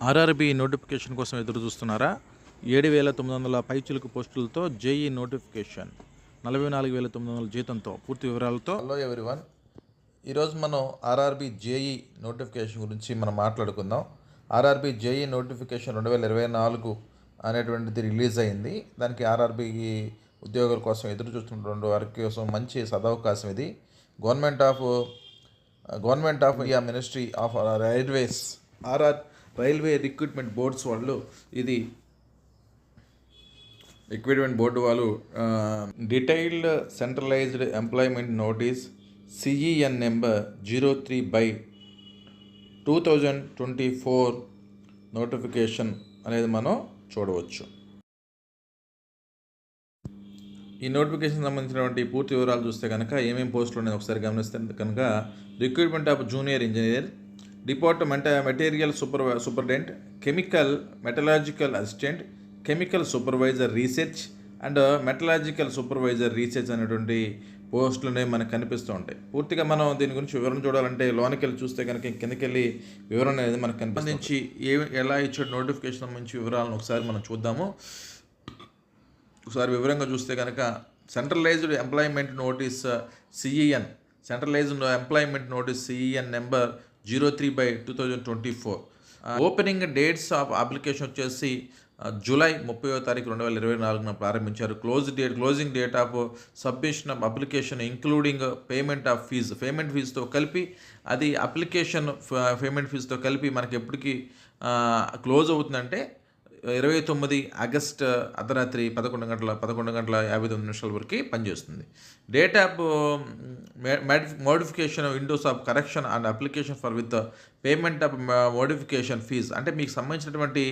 RRB notification కోసం ఎదురు చూస్తున్నారా? 7,900 పైచిలుకు పోస్టులతో జేఈ నోటిఫికేషన్, 44,900 జీతంతో. పూర్తి వివరాలతో. హలో ఎవ్రీవన్, ఈరోజు మనం ఆర్ఆర్బీ జేఈ నోటిఫికేషన్ గురించి మనం మాట్లాడుకుందాం. ఆర్ఆర్బీ జేఈ నోటిఫికేషన్ 2024 అనేటువంటిది రిలీజ్ అయింది. దానికి ఆర్ఆర్బీ ఉద్యోగుల కోసం ఎదురు చూస్తున్నటువంటి వారి కోసం మంచి సదవకాశం ఇది. Government of India ministry of railways railway recruitment boards వాళ్ళు రిక్రూట్మెంట్ బోర్డు వాళ్ళు detailed centralised employment notice CEN number 03/2024 notification అనేది మనం చూడవచ్చు. ఈ నోటిఫికేషన్ సంబంధించినటువంటి పూర్తి వివరాలు చూస్తే కనుక ఏమేమి పోస్టులు ఉన్నాయి ఒకసారి గమనిస్తే కనుక recruitment of junior engineer, department material superintendent, chemical మెటలాజికల్ assistant, chemical supervisor research and metallurgical supervisor research అనేటువంటి పోస్టులనే మనకు కనిపిస్తూ ఉంటాయి. పూర్తిగా మనం దీని గురించి వివరణ చూడాలంటే లోనికి వెళ్ళి చూస్తే కనుక కిందకెళ్ళి వివరణ అనేది మనకు సంబంధించి ఎలా ఇచ్చే నోటిఫికేషన్ సంబంధించి వివరాలను ఒకసారి మనం చూద్దాము. ఒకసారి వివరంగా చూస్తే కనుక centralised employment notice CEN, centralised employment notice CEN number 03/2024. Opening dates of application వచ్చేసి జూలై 30వ తారీఖు 2024 ప్రారంభించారు. Closing date of submission of application including payment ఫీజుతో కలిపి, అది అప్లికేషన్ పేమెంట్ ఫీజుతో కలిపి మనకి ఎప్పటికీ క్లోజ్ అవుతుందంటే 29 ఆగస్ట్ అర్ధరాత్రి 11:59 వరకు పనిచేస్తుంది. Date of modification windows of correction and application for with payment of modification fees, అంటే మీకు సంబంధించినటువంటి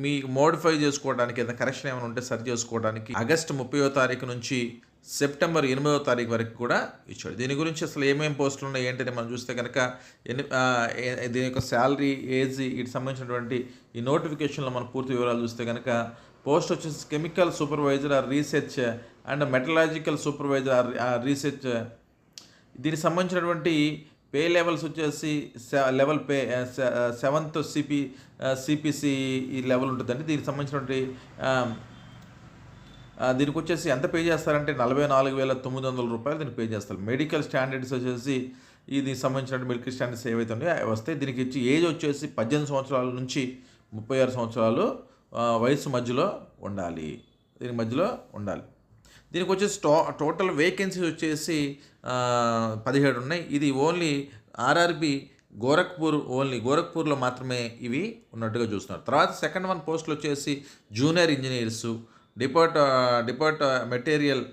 మీ మోడిఫై చేసుకోవడానికి ఏదైనా కరెక్షన్ ఏమైనా ఉంటే సరి చేసుకోవడానికి ఆగస్టు 30వ తారీఖు నుంచి సెప్టెంబర్ 8వ తారీఖు వరకు కూడా ఇచ్చాడు. దీని గురించి అసలు ఏమేమి పోస్టులు ఉన్నాయి ఏంటని మనం చూస్తే కనుక దీని యొక్క శాలరీ, ఏజ్, వీటికి సంబంధించినటువంటి ఈ నోటిఫికేషన్లో మనం పూర్తి వివరాలు చూస్తే కనుక పోస్ట్ వచ్చేసి chemical supervisor are research and metallurgical supervisor are research. దీనికి సంబంధించినటువంటి పే లెవెల్స్ వచ్చేసి లెవెల్ పే 7th సిపిసి ఈ లెవెల్ ఉంటుందండి. దీనికి సంబంధించినటువంటి దీనికి వచ్చేసి ఎంత పే చేస్తారంటే 44,900 రూపాయలు దీనికి పే చేస్తారు. మెడికల్ స్టాండర్డ్స్ వచ్చేసి దీనికి సంబంధించిన మెడికల్ స్టాండర్డ్స్ ఏవైతే ఉన్నాయో వస్తాయి. దీనికి ఇచ్చి ఏజ్ వచ్చేసి 18 సంవత్సరాల నుంచి 36 సంవత్సరాలు వయసు మధ్యలో ఉండాలి. దీనికి వచ్చేసి టోటల్ వేకెన్సీస్ వచ్చేసి 17 ఉన్నాయి. ఇది ఓన్లీ ఆర్ఆర్బి గోరఖ్పూర్లో మాత్రమే ఇవి ఉన్నట్టుగా చూస్తున్నారు. తర్వాత సెకండ్ వన్ పోస్టులు వచ్చేసి junior engineers, depart material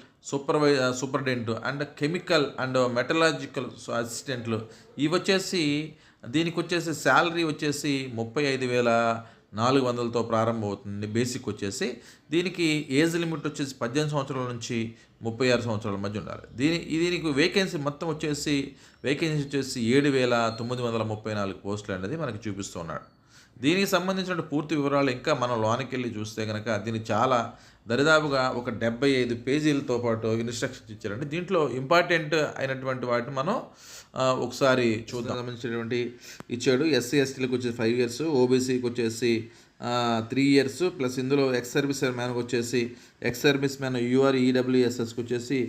superintendent and chemical and మెటలాజికల్ అసిస్టెంట్లు. ఇవి వచ్చేసి దీనికి వచ్చేసి శాలరీ వచ్చేసి 35,400తో ప్రారంభమవుతుంది. బేసిక్ వచ్చేసి దీనికి ఏజ్ లిమిట్ వచ్చేసి 18 సంవత్సరాల నుంచి 36 సంవత్సరాల మధ్య ఉండాలి. దీనికి వేకెన్సీ మొత్తం వచ్చేసి 7,934 పోస్టులు అనేది మనకి చూపిస్తున్నాడు. దీనికి సంబంధించిన పూర్తి వివరాలు ఇంకా మనం లోనికి వెళ్ళి చూస్తే కనుక దీనికి చాలా దరిదాపుగా ఒక 75 పేజీలతో పాటు ఇన్స్ట్రక్షన్స్ ఇచ్చారంటే దీంట్లో ఇంపార్టెంట్ అయినటువంటి వాటిని మనం ఒకసారి చూద్దాం. సంబంధించినటువంటి ఇచ్చాడు. ఎస్సీ ఎస్టీలకు వచ్చేసి 5 years, ఓబీసీకి వచ్చేసి 3 years, ప్లస్ ఇందులో ఎక్స్ సర్వీస్ మ్యాన్కి వచ్చేసి ఎక్స్ సర్వీస్ మ్యాన్ యూఆర్ ఈడబ్ల్యూఎస్ఎస్కి వచ్చేసి,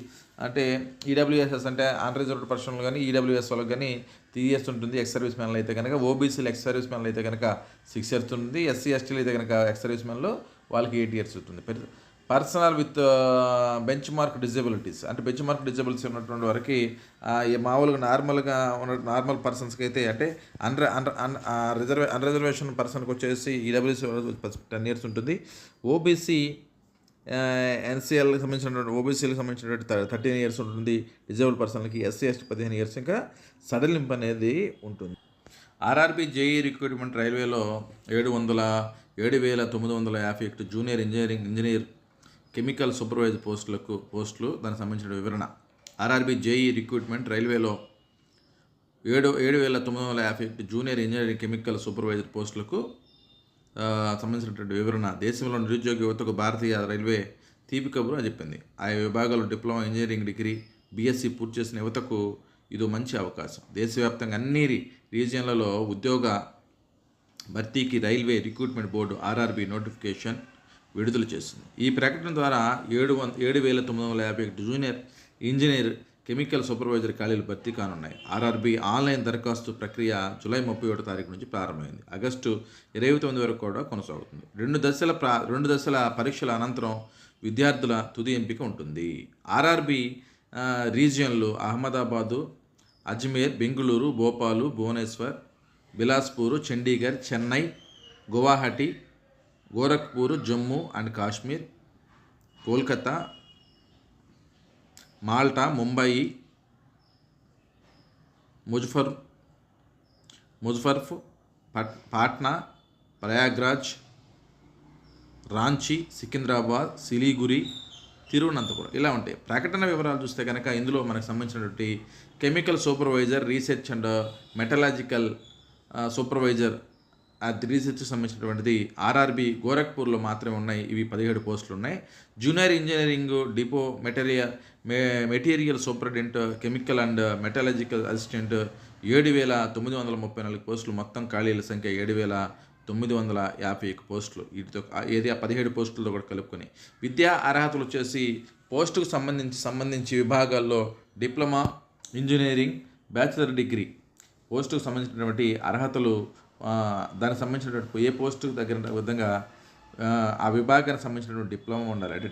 అంటే ఈడబ్ల్యూఎస్ఎస్ అంటే అన్రిజర్వ్డ్ పర్సన్లు కానీ ఈడబ్ల్యూఎస్ వాళ్ళకి కానీ 3 years ఉంటుంది. ఎక్స్ సర్వీస్ మ్యాన్లు అయితే కనుక, ఓబీసీలు ఎక్స్ సర్వీస్ మ్యాన్లు అయితే కనుక 6 years ఉంటుంది. ఎస్సీ ఎస్టీలు అయితే కనుక ఎక్స్ సర్వీస్ మ్యాన్లు వాళ్ళకి 8 years ఉంటుంది. Personal with bench mark disabilities, అంటే బెంచ్ మార్క్ డిజబిలిటీస్ ఉన్నటువంటి వారికి మామూలుగా నార్మల్ పర్సన్స్కి అయితే, అంటే అన్రిజర్వేషన్ పర్సన్కి వచ్చేసి ఈడబ్ల్యూసీ 10 years ఉంటుంది. ఓబీసీ ఎన్సీఎల్కి సంబంధించినటువంటి ఓబీసీలకు సంబంధించినటువంటి 13 years ఉంటుంది. డిజేబుల్ పర్సన్లకి ఎస్సీ ఎస్టీ 15 years ఇంకా సడలింపు అనేది ఉంటుంది. ఆర్ఆర్బీ జేఈ రిక్రూట్మెంట్ రైల్వేలో 7,951 జూనియర్ ఇంజనీర్ కెమికల్ సూపర్వైజర్ పోస్టులు దానికి సంబంధించిన వివరణ. ఆర్ఆర్బీ జేఈ రిక్రూట్మెంట్ రైల్వేలో 7,951 జూనియర్ ఇంజనీరింగ్ కెమికల్ సూపర్వైజర్ పోస్టులకు సంబంధించినటువంటి వివరణ. దేశంలో నిరుద్యోగ యువతకు భారతీయ రైల్వే తీపి కబురు అని చెప్పింది. ఆయా విభాగాల్లో డిప్లొమా, ఇంజనీరింగ్ డిగ్రీ, బీఎస్సీ పూర్తి చేసిన యువతకు ఇది మంచి అవకాశం. దేశవ్యాప్తంగా అన్ని రీజియన్లలో ఉద్యోగ భర్తీకి railway recruitment board RRB notification విడుదల చేసింది. ఈ ప్రకటన ద్వారా 7,951 జూనియర్ ఇంజనీర్ కెమికల్ సూపర్వైజర్ ఖాళీలు భర్తీ కానున్నాయి. ఆర్ఆర్బి ఆన్లైన్ దరఖాస్తు ప్రక్రియ జూలై 31 తారీఖు నుంచి ప్రారంభమైంది. ఆగస్టు 29 వరకు కూడా కొనసాగుతుంది. రెండు దశల పరీక్షల అనంతరం విద్యార్థుల తుది ఎంపిక ఉంటుంది. ఆర్ఆర్బి రీజియన్లు అహ్మదాబాదు, అజ్మేర్, బెంగుళూరు, భోపాలు, భువనేశ్వర్, బిలాస్పూర్, చండీగఢ్, చెన్నై, గువాహటి, గోరఖ్పూర్, జమ్మూ అండ్ కాశ్మీర్, కోల్కతా, మాల్టా, ముంబై, ముజఫర్ఫ్, పాట్నా, ప్రయాగ్రాజ్, రాంచీ, సికింద్రాబాద్, సిలిగురి, తిరువనంతపురం ఇలా ఉంటాయి. ప్రకటన వివరాలు చూస్తే కనుక ఇందులో మనకు సంబంధించినటువంటి chemical supervisor, research and metallurgical supervisor రీసెర్చ్కి సంబంధించినటువంటిది ఆర్ఆర్బి గోరఖ్పూర్లో మాత్రమే ఉన్నాయి. ఇవి 17 పోస్టులు ఉన్నాయి. Junior engineering depot material superintendent, chemical and metallurgical assistant 7,934 పోస్టులు. మొత్తం ఖాళీల సంఖ్య 7,951 పోస్టులు. వీటితో 17 పోస్టులతో కూడా కలుపుకొని విద్యా అర్హతలు వచ్చేసి పోస్టుకు సంబంధించి విభాగాల్లో డిప్లొమా, ఇంజనీరింగ్, బ్యాచిలర్ డిగ్రీ పోస్టుకు సంబంధించినటువంటి అర్హతలు దానికి సంబంధించినటువంటి ఏ పోస్టుకు తగిన విధంగా ఆ విభాగానికి సంబంధించినటువంటి డిప్లొమా ఉండాలి అంటే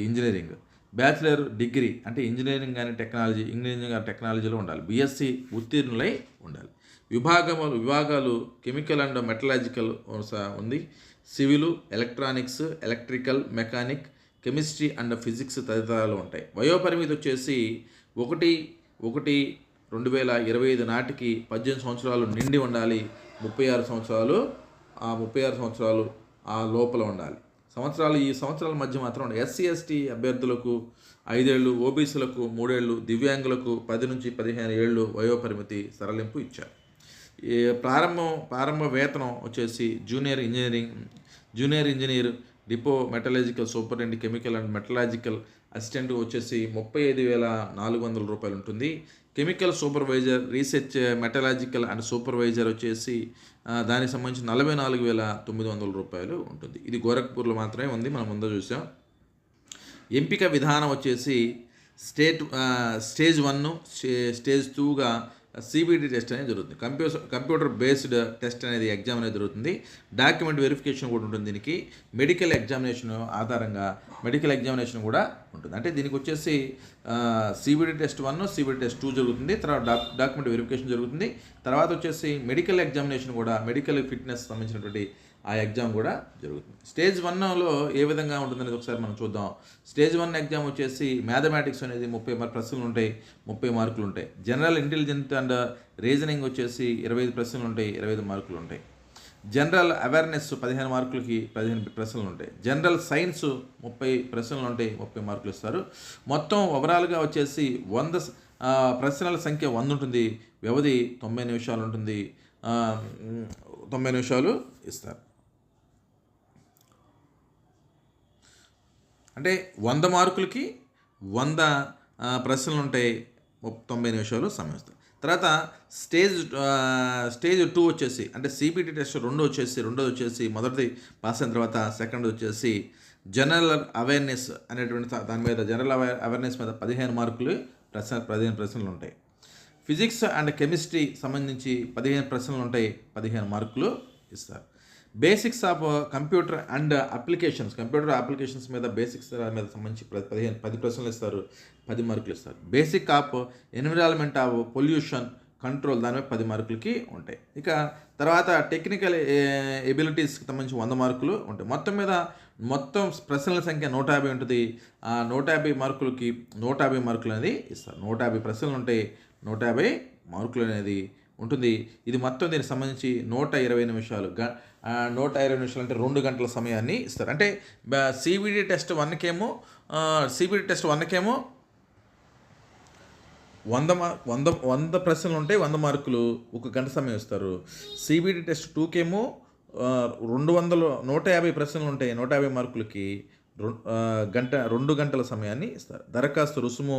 ఇంజనీరింగ్, బ్యాచిలర్ డిగ్రీ అంటే ఇంజనీరింగ్ కానీ టెక్నాలజీలో ఉండాలి, బీఎస్సీ ఉత్తీర్ణులై ఉండాలి. విభాగాలు కెమికల్ అండ్ మెటలాజికల్ ఉంది, civil, electronics, electrical, mechanic, chemistry and physics తదితరాలు ఉంటాయి. వయోపరిమితి వచ్చేసి 1/1/2025 నాటికి 18 సంవత్సరాలు నిండి ఉండాలి. 36 సంవత్సరాలు ఆ లోపల ఉండాలి. ఈ సంవత్సరాల మధ్య మాత్రం ఎస్సీ ఎస్టీ అభ్యర్థులకు 5 ఏళ్ళు, ఓబీసీలకు 3 ఏళ్ళు, దివ్యాంగులకు 10 నుంచి 15 ఏళ్ళు వయోపరిమితి సడలింపు ఇచ్చారు. ప్రారంభ వేతనం వచ్చేసి junior engineer depot మెటలాజికల్ superintendent chemical and metallurgical assistant వచ్చేసి 35,400 రూపాయలు ఉంటుంది. Chemical supervisor, research మెటలాజికల్ and supervisor వచ్చేసి దానికి సంబంధించి 44,900 రూపాయలు ఉంటుంది. ఇది గోరఖ్పూర్లో మాత్రమే ఉంది, మనం ముందు చూసాం. ఎంపిక విధానం వచ్చేసి స్టేజ్ 1, స్టేజ్ 2గా సిబిటి టెస్ట్ అనేది జరుగుతుంది. కంప్యూటర్ బేస్డ్ టెస్ట్ అనేది ఎగ్జామ్ అనేది జరుగుతుంది. డాక్యుమెంట్ వెరిఫికేషన్ కూడా ఉంటుంది. దీనికి మెడికల్ ఎగ్జామినేషన్ ఆధారంగా మెడికల్ ఎగ్జామినేషన్ కూడా ఉంటుంది. అంటే దీనికి వచ్చేసి సిబిటి టెస్ట్ 1, సిబిటి టెస్ట్ 2 జరుగుతుంది. తర్వాత డాక్యుమెంట్ వెరిఫికేషన్ జరుగుతుంది. తర్వాత వచ్చేసి మెడికల్ ఎగ్జామినేషన్ కూడా, మెడికల్ ఫిట్నెస్ సంబంధించినటువంటి ఆ ఎగ్జామ్ కూడా జరుగుతుంది. స్టేజ్ 1లో ఏ విధంగా ఉంటుందనేది ఒకసారి మనం చూద్దాం. స్టేజ్ 1 ఎగ్జామ్ వచ్చేసి మ్యాథమెటిక్స్ అనేది 30 ప్రశ్నలు ఉంటాయి, 30 మార్కులు ఉంటాయి. జనరల్ ఇంటెలిజెన్స్ అండ్ రీజనింగ్ వచ్చేసి 25 ప్రశ్నలు ఉంటాయి, 25 మార్కులు ఉంటాయి. జనరల్ అవేర్నెస్ 15 మార్కులకి 15 ప్రశ్నలు ఉంటాయి. జనరల్ సైన్స్ 30 ప్రశ్నలు ఉంటాయి, 30 మార్కులు ఇస్తారు. మొత్తం ఓవరాల్గా వచ్చేసి 100 ప్రశ్నల సంఖ్య 100 ఉంటుంది. వ్యవధి 90 నిమిషాలు ఉంటుంది. 90 నిమిషాలు ఇస్తారు. అంటే 100 మార్కులకి 100 ప్రశ్నలు ఉంటాయి, 90 నిమిషాలు సమయం ఇస్తారు. తర్వాత స్టేజ్ 2 వచ్చేసి అంటే సిబిటి టెస్ట్ రెండోది వచ్చేసి మొదటిది పాస్ అయిన తర్వాత సెకండ్ వచ్చేసి జనరల్ అవేర్నెస్ అనేటువంటి దాని మీద జనరల్ అవేర్నెస్ మీద 15 మార్కులు 15 ప్రశ్నలు ఉంటాయి. ఫిజిక్స్ అండ్ కెమిస్ట్రీ సంబంధించి 15 ప్రశ్నలు ఉంటాయి, 15 మార్కులు ఇస్తారు. బేసిక్స్ ఆఫ్ కంప్యూటర్ అప్లికేషన్స్ మీద బేసిక్స్ మీద సంబంధించి 10 ప్రశ్నలు ఇస్తారు, 10 మార్కులు ఇస్తారు. Basic of environment of pollution control దాని మీద 10 మార్కులకి ఉంటాయి. ఇక తర్వాత టెక్నికల్ ఎబిలిటీస్కి సంబంధించి 100 మార్కులు ఉంటాయి. మొత్తం ప్రశ్నల సంఖ్య 150 ఉంటుంది. ఆ 150 మార్కులకి 150 మార్కులు అనేది ఇస్తారు. 150 ప్రశ్నలు ఉంటాయి, 150 మార్కులు అనేది ఉంటుంది. ఇది మొత్తం దీనికి సంబంధించి 120 నిమిషాలు 120 నిమిషాలు అంటే 2 గంటల సమయాన్ని ఇస్తారు. అంటే సిబిటి టెస్ట్ 1కేమో 100 ప్రశ్నలు ఉంటాయి, 100 మార్కులు, 1 గంట సమయం ఇస్తారు. సిబిటి టెస్ట్ 2కేమో 150 ప్రశ్నలు ఉంటాయి, 150 మార్కులకి 2 గంటల సమయాన్ని ఇస్తారు. దరఖాస్తు రుసుము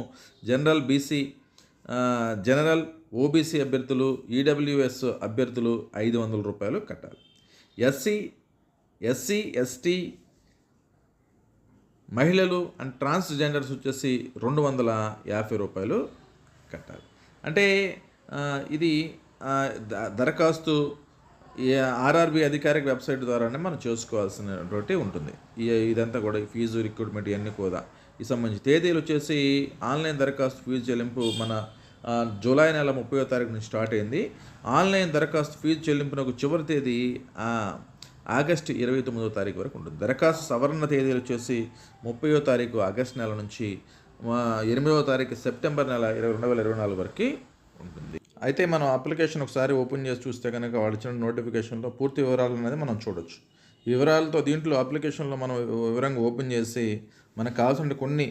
జనరల్ ఓబీసీ అభ్యర్థులు, ఈడబ్ల్యూఎస్ అభ్యర్థులు 500 రూపాయలు కట్టాలి. ఎస్సీ, మహిళలు అండ్ ట్రాన్స్జెండర్స్ వచ్చేసి 250 రూపాయలు కట్టాలి. అంటే ఇది దరఖాస్తు ఆర్ఆర్బి అధికారిక వెబ్సైట్ ద్వారానే మనం చేసుకోవాల్సినటువంటి ఉంటుంది. ఇదంతా కూడా ఫీజు రిక్రూట్మెంట్ ఇవన్నీ కూడా ఈ సంబంధించి తేదీలు వచ్చేసి ఆన్లైన్ దరఖాస్తు ఫీజు చెల్లింపు మన జూలై నెల 30వ తారీఖు నుంచి స్టార్ట్ అయింది. ఆన్లైన్ దరఖాస్తు ఫీజు చెల్లింపునకు చివరి తేదీ ఆగస్టు 29వ తారీఖు వరకు ఉంటుంది. దరఖాస్తు సవరణ తేదీలు వచ్చేసి 30వ తారీఖు ఆగస్టు నెల నుంచి 8వ తారీఖు సెప్టెంబర్ నెల 2024 వరకు ఉంటుంది. అయితే మనం అప్లికేషన్ ఒకసారి ఓపెన్ చేసి చూస్తే కనుక వాళ్ళు ఇచ్చిన నోటిఫికేషన్లో పూర్తి వివరాలు అనేది మనం చూడొచ్చు. ఈ వివరాలతో దీంట్లో అప్లికేషన్లో మనం వివరంగా ఓపెన్ చేసి మనకు కావాల్సిన కొన్ని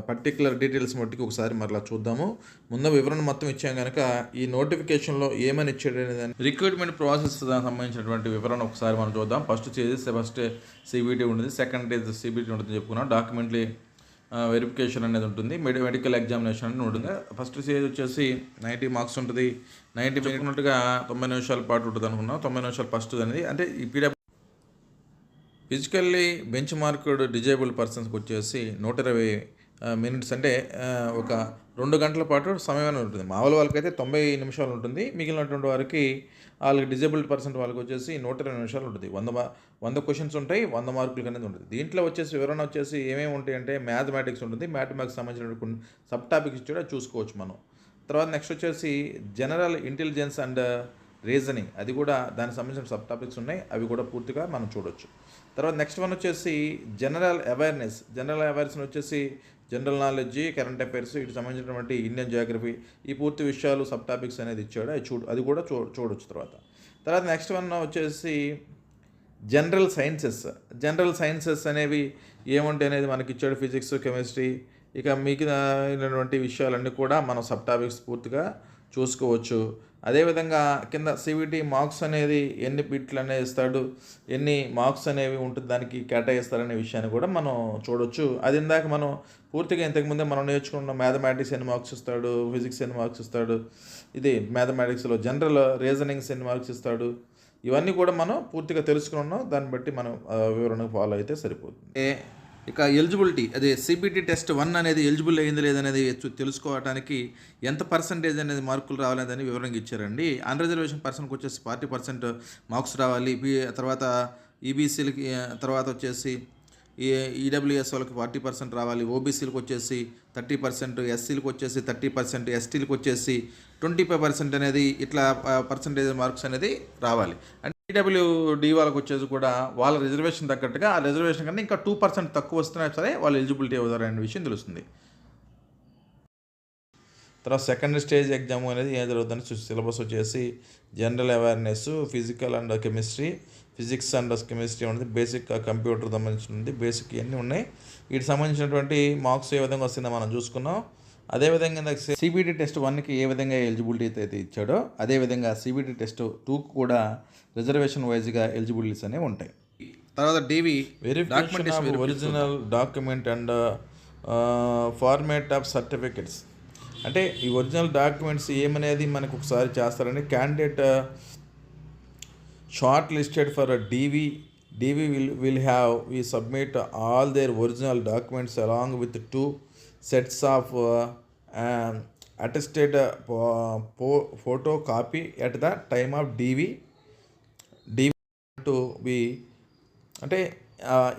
పర్టికులర్ డీటెయిల్స్ మట్టికి ఒకసారి మరలా చూద్దాము. ముందు వివరణ మొత్తం ఇచ్చాం కనుక ఈ నోటిఫికేషన్లో ఏమని ఇచ్చాడు అనేది రిక్రూట్మెంట్ ప్రాసెస్ సంబంధించినటువంటి వివరణ ఒకసారి మనం చూద్దాం. ఫస్ట్ CBT ఉంటుంది, సెకండ్ CBT ఉంటుంది చెప్పుకున్నాం. డాక్యుమెంట్లీ వెరిఫికేషన్ అనేది ఉంటుంది, మెడికల్ ఎగ్జామినేషన్ అనేది ఉంటుంది. ఫస్ట్ స్టేజ్ వచ్చేసి 90 మార్క్స్ ఉంటుంది. 90 పెట్టుకున్నట్టుగా 90 నిమిషాల పాటు ఉంటుంది అనుకున్నాం. 90 నిమిషాలు ఫస్ట్ అనేది అంటే ఈ ఫిజికల్లీ బెంచ్ మార్క్డ్ డిజేబుల్డ్ పర్సన్స్కి వచ్చేసి 120 మినిట్స్ అంటే ఒక 2 గంటల పాటు సమయం ఉంటుంది. మామూలు వాళ్ళకైతే 90 నిమిషాలు ఉంటుంది. మిగిలినటువంటి వారికి వాళ్ళకి డిజేబుల్డ్ పర్సన్ వాళ్ళకి వచ్చేసి 120 నిమిషాలు ఉంటుంది. 100 క్వశ్చన్స్ ఉంటాయి, 100 మార్కులకి అనేది ఉంటుంది. దీంట్లో వచ్చేసి వివరణ వచ్చేసి ఏమేమి ఉంటాయి అంటే మ్యాథమెటిక్స్ ఉంటుంది. మ్యాథమెటిక్స్ సంబంధించిన కొన్ని సబ్ టాపిక్స్ కూడా చూసుకోవచ్చు మనం. తర్వాత నెక్స్ట్ వచ్చేసి జనరల్ ఇంటెలిజెన్స్ అండ్ రీజనింగ్, అది కూడా దానికి సంబంధించిన సబ్ టాపిక్స్ ఉన్నాయి, అవి కూడా పూర్తిగా మనం చూడొచ్చు. తర్వాత నెక్స్ట్ వన్ వచ్చేసి జనరల్ అవేర్నెస్ వచ్చేసి జనరల్ నాలెడ్జ్, కరెంట్ అఫైర్స్, వీటికి సంబంధించినటువంటి ఇండియన్ జియోగ్రఫీ, ఈ పూర్తి విషయాలు సబ్ టాపిక్స్ అనేది ఇచ్చాడు. అది కూడా చూడొచ్చు. తర్వాత నెక్స్ట్ వన్ వచ్చేసి జనరల్ సైన్సెస్ అనేవి ఏముంటాయి అనేది మనకి ఇచ్చాడు. ఫిజిక్స్, కెమిస్ట్రీ, ఇక మిగిలినటువంటి విషయాలన్నీ కూడా మనం సబ్ టాపిక్స్ పూర్తిగా చూసుకోవచ్చు. అదేవిధంగా కింద CBT మార్క్స్ అనేది ఎన్ని బిట్లు అనేది ఇస్తాడు, ఎన్ని మార్క్స్ అనేవి ఉంటుంది దానికి కేటాయిస్తారనే విషయాన్ని కూడా మనం చూడొచ్చు. అది ఇందాక మనం పూర్తిగా ఇంతకుముందే మనం నేర్చుకున్న మ్యాథమెటిక్స్ ఎన్ని మార్క్స్ ఇస్తాడు, ఫిజిక్స్ ఎన్ని మార్క్స్ ఇస్తాడు, ఇది మ్యాథమెటిక్స్లో జనరల్ రీజనింగ్స్ ఎన్ని మార్క్స్ ఇస్తాడు, ఇవన్నీ కూడా మనం పూర్తిగా తెలుసుకున్నాం. దాన్ని బట్టి మనం వివరణకు ఫాలో అయితే సరిపోతుంది. ఇక ఎలిజిబిలిటీ, అదే CBT టెస్ట్ 1 అనేది ఎలిజిబుల్ అయింది లేదనేది తెలుసుకోవడానికి ఎంత పర్సంటేజ్ అనేది మార్కులు రావాలనేది వివరంగా ఇచ్చారండి. అన్రిజర్వేషన్ పర్సన్కి వచ్చేసి 40% మార్క్స్ రావాలి. తర్వాత EBCలకి, తర్వాత వచ్చేసి EWS వాళ్ళకి 40% రావాలి. OBCలకు వచ్చేసి 30%, SCలకు వచ్చేసి 30%, STలకు వచ్చేసి 25% అనేది ఇట్లా పర్సంటేజ్ మార్క్స్ అనేది రావాలి. అంటే PWD వాళ్ళకి వచ్చేసి కూడా వాళ్ళ రిజర్వేషన్ తగ్గట్టుగా ఆ రిజర్వేషన్ కన్నా ఇంకా 2% తక్కువ వస్తున్నా సరే వాళ్ళు ఎలిజిబిలిటీ అవుతారు అనే విషయం తెలుస్తుంది. తర్వాత సెకండ్ స్టేజ్ ఎగ్జామ్ అనేది ఏం జరుగుతుందని సిలబస్ వచ్చేసి general awareness, physical and chemistry, physics and chemistry ఉంది, బేసిక్ కంప్యూటర్ సంబంధించింది, బేసిక్ ఇవన్నీ ఉన్నాయి. వీటికి సంబంధించినటువంటి మార్క్స్ ఏ విధంగా వస్తుందో మనం చూసుకున్నాం. అదేవిధంగా CBT టెస్ట్ 1కి ఏ విధంగా ఎలిజిబిలిటీ అయితే ఇచ్చాడో అదేవిధంగా CBT టెస్ట్ 2కి కూడా రిజర్వేషన్ వైజ్గా ఎలిజిబిలిటీస్ అనేవి ఉంటాయి. తర్వాత DV verification original document and format of certificates, అంటే ఈ ఒరిజినల్ డాక్యుమెంట్స్ ఏమనేది మనకు ఒకసారి చేస్తారని candidate short listed for DV will have we submit all their original documents along with 2 sets of attested photocopy at the time of DV to be, అంటే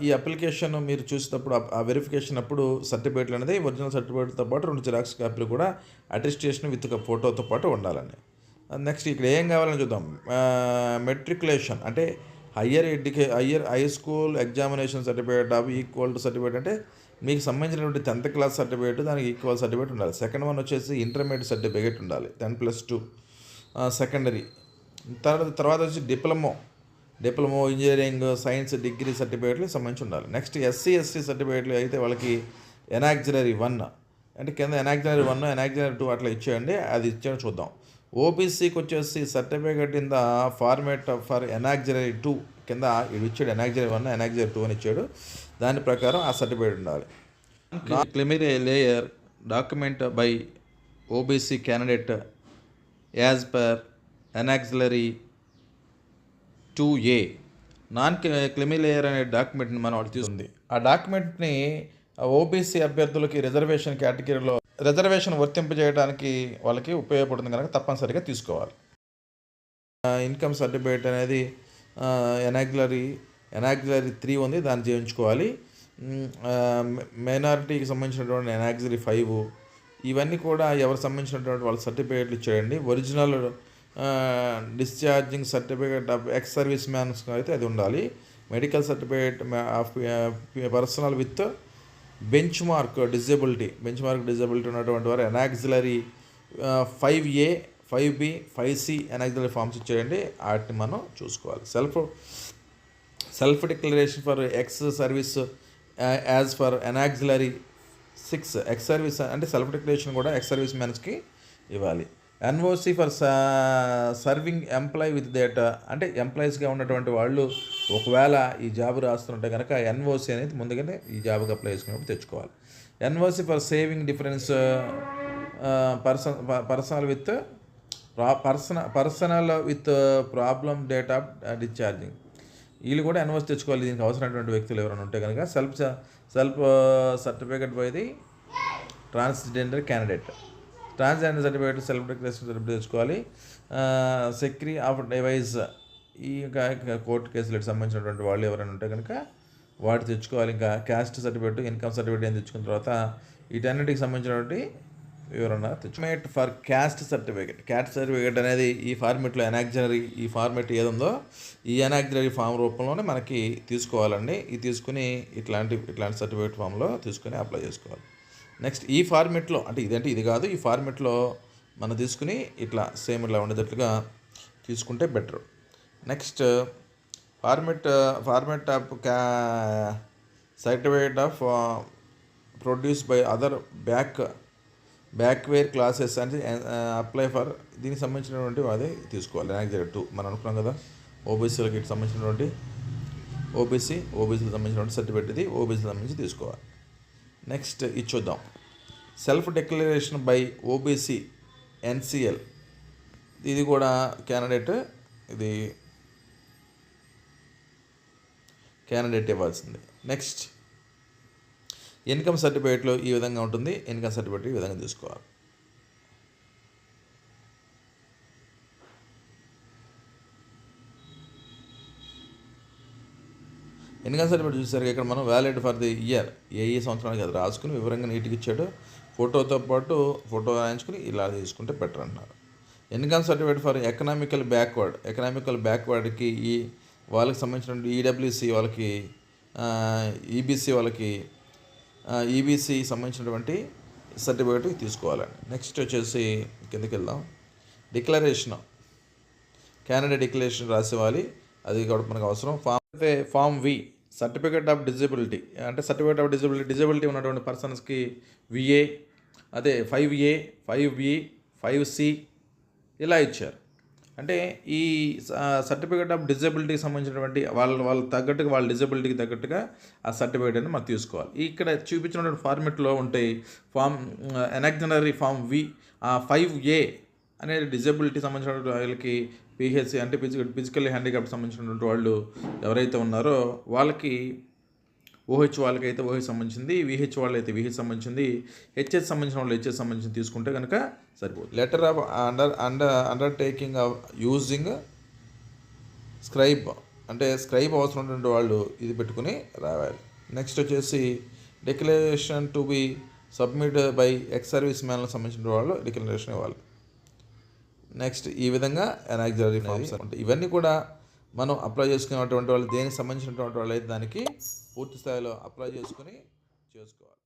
ఈ application మీరు చూసేటప్పుడు ఆ వెరిఫికేషన్ అప్పుడు సర్టిఫికేట్లు అనేది ఒరిజినల్ సర్టిఫికేట్తో పాటు 2 జిరాక్స్ కాపీలు కూడా అటెస్టేషన్ విత్ ఫోటోతో పాటు ఉండాలని. నెక్స్ట్ ఇక్కడ ఏం కావాలని చూద్దాం. మెట్రికులేషన్ అంటే high school examination certificate of equal to certificate, అంటే మీకు సంబంధించినటువంటి 10th క్లాస్ సర్టిఫికేట్ దానికి ఈక్వల్ సర్టిఫికేట్ ఉండాలి. సెకండ్ వన్ వచ్చేసి ఇంటర్మీడియట్ సర్టిఫికేట్ ఉండాలి 10+2 సెకండరీ. తర్వాత వచ్చి డిప్లొమో ఇంజనీరింగ్ సైన్స్ డిగ్రీ సర్టిఫికేట్లు సంబంధించి ఉండాలి. నెక్స్ట్ SC/ST సర్టిఫికేట్లు అయితే వాళ్ళకి ఎనాక్సిలరీ 1, అంటే కింద ఎనాక్సిలరీ 1, ఎనాక్సిలరీ 2 అట్లా ఇచ్చేయండి, అది ఇచ్చేయండి చూద్దాం. OBCకి వచ్చేసి certificate in the format for annexure 2 కింద ఇది ఇచ్చాడు, ఎనాక్సిలరీ 1, ఎనాక్సిలరీ 2 అని ఇచ్చాడు. దాని ప్రకారం ఆ సర్టిఫికేట్ ఉండాలి. Creamy layer document by OBC candidate as per annexure 2A non creamy layer అనే డాక్యుమెంట్ని మనం అటు తీసుకుంది. ఆ డాక్యుమెంట్ని ఓబీసీ అభ్యర్థులకి రిజర్వేషన్ కేటగిరీలో రిజర్వేషన్ వర్తింపజేయడానికి వాళ్ళకి ఉపయోగపడుతుంది కనుక తప్పనిసరిగా తీసుకోవాలి. ఇన్కమ్ సర్టిఫికేట్ అనేది ఎనాగ్లరీ 3 ఉంది, దాన్ని చేయించుకోవాలి. మైనారిటీకి సంబంధించినటువంటి ఎనాగ్జరీ 5 ఇవన్నీ కూడా ఎవరికి సంబంధించినటువంటి వాళ్ళ సర్టిఫికేట్లు ఇచ్చేయండి. Original discharging certificate of ex service man's అయితే అది ఉండాలి. Medical certificate of personal with bench mark disability ఉన్నటువంటి వారు ఎనాగ్జిలరీ 5A 5B 5C ఎనాగ్జిలరీ ఫామ్స్ ఇచ్చేయండి. వాటిని మనం చూసుకోవాలి. Self declaration for ex service as per annexure 6 ex service అంటే సెల్ఫ్ డిక్లరేషన్ కూడా ఎక్స్ సర్వీస్ మ్యాన్స్కి ఇవ్వాలి. NOC for serving employee with data అంటే ఎంప్లాయీస్గా ఉన్నటువంటి వాళ్ళు ఒకవేళ ఈ జాబ్ రాస్తుంటే కనుక ఎన్ఓసి అనేది ముందుగానే ఈ జాబ్కి అప్లై చేసుకున్నప్పుడు తెచ్చుకోవాలి. NOC for saving difference personal with problem date of discharging వీళ్ళు కూడా ఎన్ఓసి తెచ్చుకోవాలి. దీనికి అవసరమైనటువంటి వ్యక్తులు ఎవరైనా ఉంటే కనుక self certificate by the transgender candidate certificate self declaration certificate తెచ్చుకోవాలి. సెక్రీ ఆఫ్ డివైస్ ఈ కోర్టు కేసులకు సంబంధించినటువంటి వాళ్ళు ఎవరైనా ఉంటే కనుక వాటి తెచ్చుకోవాలి. ఇంకా క్యాస్ట్ సర్టిఫికేట్ ఇన్కమ్ సర్టిఫికేట్ ఏం తెచ్చుకున్న తర్వాత వీటన్నిటికి సంబంధించినటువంటి వివరణ తెచ్చుకోమేట్ ఫర్ క్యాస్ట్ సర్టిఫికేట్ అనేది ఈ ఫార్మెట్లో ఈ ఫార్మెట్ ఏదుందో ఈ ఎనాగ్జరీ ఫామ్ రూపంలోనే మనకి తీసుకోవాలండి. ఇది తీసుకుని ఇట్లాంటి సర్టిఫికేట్ ఫామ్లో తీసుకుని అప్లై చేసుకోవాలి. నెక్స్ట్ ఈ ఫార్మెట్లో అంటే ఇది కాదు, ఈ ఫార్మెట్లో మనం తీసుకుని ఇట్లా సేమ్ ఇలా ఉండేటట్లుగా తీసుకుంటే better. Next format of certificate of produce by other backward classes అంటే అప్లై ఫర్ దీనికి సంబంధించినటువంటి అదే తీసుకోవాలి. ఎనాగ్జరీ 2 మనం అనుకున్నాం కదా, ఓబీసీలకి సంబంధించినటువంటి ఓబీసీలకు సంబంధించినటువంటి సర్టిఫికేట్ ఇది ఓబీసీలకు సంబంధించి తీసుకోవాలి. నెక్స్ట్ ఇది చూద్దాం. Self declaration by OBC NCL ఇది కూడా క్యాండిడేట్ ఇవ్వాల్సింది. నెక్స్ట్ ఇన్కమ్ సర్టిఫికేట్లో ఈ విధంగా ఉంటుంది. ఇన్కమ్ సర్టిఫికేట్ ఈ విధంగా తీసుకోవాలి. ఇన్కమ్ సర్టిఫికేట్ చూసేసరికి ఇక్కడ మనం వ్యాలిడ్ ఫర్ ది ఇయర్ ఏ సంవత్సరానికి అది రాసుకుని వివరంగా నీట్గా ఇచ్చాడు. ఫోటోతో పాటు ఫోటో రాయించుకుని ఇలా తీసుకుంటే బెటర్ అంటున్నారు. ఇన్కమ్ సర్టిఫికేట్ ఫర్ ఎకనామికల్ బ్యాక్వర్డ్కి ఈ వాళ్ళకి సంబంధించినటువంటి ఈడబ్ల్యూసి వాళ్ళకి ఈబీసీ వాళ్ళకి ఈబీసీ సంబంధించినటువంటి సర్టిఫికేట్ తీసుకోవాలండి. నెక్స్ట్ వచ్చేసి కిందకి వెళ్దాం. క్యాండిడేట్ డిక్లరేషన్ రాసేవాలి, అది కూడా మనకు అవసరం. Form V certificate of disability అంటే డిజబిలిటీ ఉన్నటువంటి పర్సన్స్కి VA అదే 5A 5B 5C ఇలా ఇచ్చారు. అంటే ఈ సర్టిఫికేట్ ఆఫ్ డిజబిలిటీకి సంబంధించినటువంటి వాళ్ళ తగ్గట్టుగా వాళ్ళ డిజబిలిటీకి తగ్గట్టుగా ఆ సర్టిఫికేట్ అని మనం తీసుకోవాలి. ఇక్కడ చూపించినటువంటి ఫార్మెట్లో ఉంటాయి. ఎనాగ్జరీ ఫామ్ V 5A అనేది డిజబిలిటీ సంబంధించినటువంటి వాళ్ళకి PHC అంటే ఫిజికల్ హ్యాండిక్యాప్ సంబంధించినటువంటి వాళ్ళు ఎవరైతే ఉన్నారో వాళ్ళకి OH వాళ్ళకైతే OH సంబంధించింది, VH వాళ్ళైతే VH సంబంధించింది, HS సంబంధించిన వాళ్ళు HS సంబంధించి తీసుకుంటే కనుక సరిపోతుంది. Letter of undertaking of using scribe అంటే స్క్రైబ్ అవసరం ఉన్నటువంటి వాళ్ళు ఇది పెట్టుకుని రావాలి. నెక్స్ట్ వచ్చేసి declaration to be submit by ex service మ్యాన్లకు సంబంధించిన వాళ్ళు డిక్లరేషన్ ఇవ్వాలి. నెక్స్ట్ ఈ విధంగా ఎనాగ్జరీ ఫామ్స్ ఉంటాయి. ఇవన్నీ కూడా మనం అప్లై చేసుకునేటువంటి వాళ్ళు దేనికి సంబంధించినటువంటి వాళ్ళు అయితే దానికి పూర్తి స్థాయిలో అప్లై చేసుకోవాలి.